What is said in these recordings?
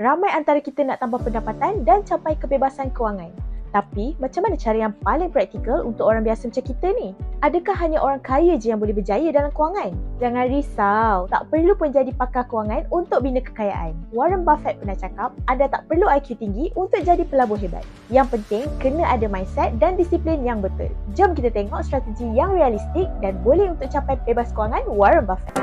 Ramai antara kita nak tambah pendapatan dan capai kebebasan kewangan. Tapi, macam mana cara yang paling praktikal untuk orang biasa macam kita ni? Adakah hanya orang kaya je yang boleh berjaya dalam kewangan? Jangan risau, tak perlu pun jadi pakar kewangan untuk bina kekayaan. Warren Buffett pernah cakap, anda tak perlu IQ tinggi untuk jadi pelabur hebat. Yang penting, kena ada mindset dan disiplin yang betul. Jom kita tengok strategi yang realistik dan boleh untuk capai bebas kewangan Warren Buffett.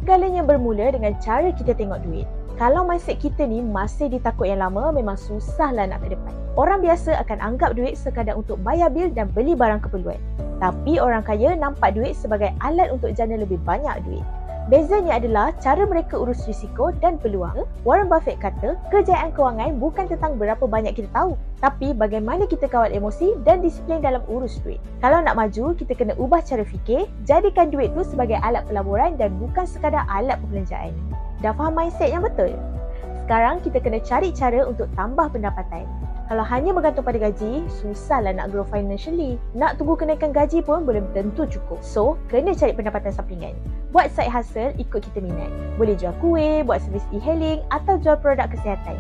Segalanya bermula dengan cara kita tengok duit. Kalau mindset kita ni masih ditakut yang lama, memang susahlah nak ke depan. Orang biasa akan anggap duit sekadar untuk bayar bil dan beli barang keperluan. Tapi orang kaya nampak duit sebagai alat untuk jana lebih banyak duit. Bezanya adalah cara mereka urus risiko dan peluang. Warren Buffett kata, kejayaan kewangan bukan tentang berapa banyak kita tahu, tapi bagaimana kita kawal emosi dan disiplin dalam urus duit. Kalau nak maju, kita kena ubah cara fikir, jadikan duit tu sebagai alat pelaburan dan bukan sekadar alat perbelanjaan. Dah faham mindset yang betul? Sekarang kita kena cari cara untuk tambah pendapatan. Kalau hanya bergantung pada gaji, susahlah nak grow financially. Nak tunggu kenaikan gaji pun belum tentu cukup. So, kena cari pendapatan sampingan. Buat side hustle ikut kita minat. Boleh jual kuih, buat servis e-hailing atau jual produk kesihatan.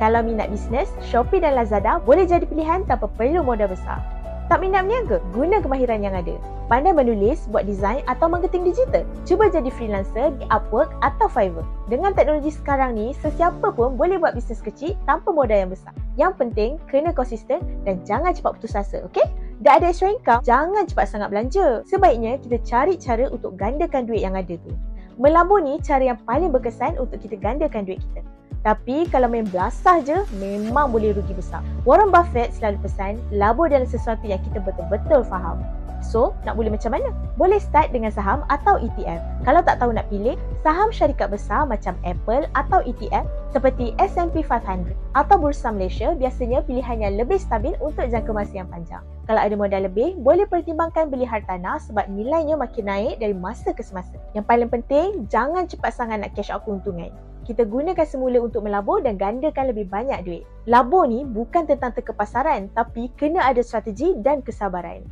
Kalau minat bisnes, Shopee dan Lazada boleh jadi pilihan tanpa perlu modal besar. Tak minat berniaga? Guna kemahiran yang ada. Pandai menulis, buat design atau marketing digital. Cuba jadi freelancer di Upwork atau Fiverr. Dengan teknologi sekarang ni, sesiapa pun boleh buat bisnes kecil tanpa modal yang besar. Yang penting, kena konsisten dan jangan cepat putus asa, okey? Dah ada extra income, jangan cepat sangat belanja. Sebaiknya kita cari cara untuk gandakan duit yang ada tu. Melabur ni cara yang paling berkesan untuk kita gandakan duit kita. Tapi kalau main belasah je, memang boleh rugi besar. Warren Buffett selalu pesan, labur dalam sesuatu yang kita betul-betul faham. So, nak mula macam mana? Boleh start dengan saham atau ETF. Kalau tak tahu nak pilih, saham syarikat besar macam Apple atau ETF seperti S&P 500 atau Bursa Malaysia biasanya pilihan yang lebih stabil untuk jangka masa yang panjang. Kalau ada modal lebih, boleh pertimbangkan beli hartanah sebab nilainya makin naik dari masa ke semasa. Yang paling penting, jangan cepat sangat nak cash out keuntungan. Kita gunakan semula untuk melabur dan gandakan lebih banyak duit. Labur ni bukan tentang teka pasaran, tapi kena ada strategi dan kesabaran.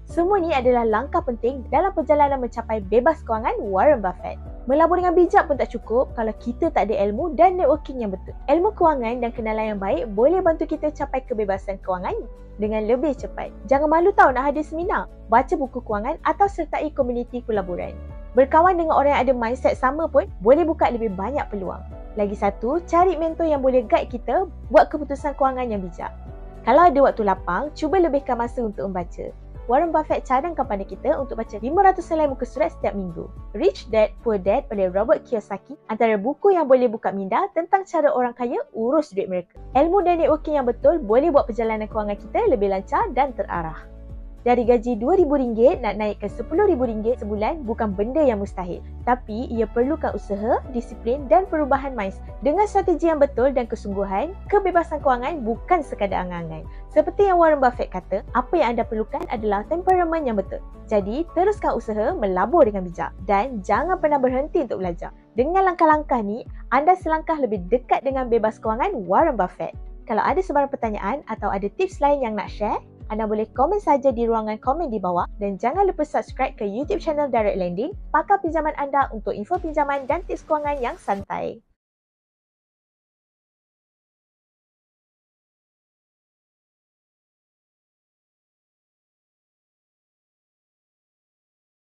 Semua ni adalah langkah penting dalam perjalanan mencapai bebas kewangan Warren Buffett. Melabur dengan bijak pun tak cukup kalau kita tak ada ilmu dan networking yang betul. Ilmu kewangan dan kenalan yang baik boleh bantu kita capai kebebasan kewangan dengan lebih cepat. Jangan malu tahu nak hadir seminar, baca buku kewangan atau sertai komuniti kolaboran. Berkawan dengan orang yang ada mindset sama pun boleh buka lebih banyak peluang. Lagi satu, cari mentor yang boleh guide kita buat keputusan kewangan yang bijak. Kalau ada waktu lapang, cuba lebihkan masa untuk membaca. Warren Buffett cadangkan pada kita untuk baca 500 helai muka surat setiap minggu. Rich Dad, Poor Dad oleh Robert Kiyosaki antara buku yang boleh buka minda tentang cara orang kaya urus duit mereka. Ilmu dan networking yang betul boleh buat perjalanan kewangan kita lebih lancar dan terarah. Dari gaji RM2,000 nak naik ke RM10,000 sebulan bukan benda yang mustahil. Tapi ia perlukan usaha, disiplin dan perubahan mindset. Dengan strategi yang betul dan kesungguhan, kebebasan kewangan bukan sekadar angan-angan. Seperti yang Warren Buffett kata, apa yang anda perlukan adalah temperamen yang betul. Jadi, teruskan usaha melabur dengan bijak dan jangan pernah berhenti untuk belajar. Dengan langkah-langkah ni, anda selangkah lebih dekat dengan bebas kewangan Warren Buffett. Kalau ada sebarang pertanyaan atau ada tips lain yang nak share, anda boleh komen saja di ruangan komen di bawah dan jangan lupa subscribe ke YouTube channel Direct Lending, pakar pinjaman anda untuk info pinjaman dan tips kewangan yang santai.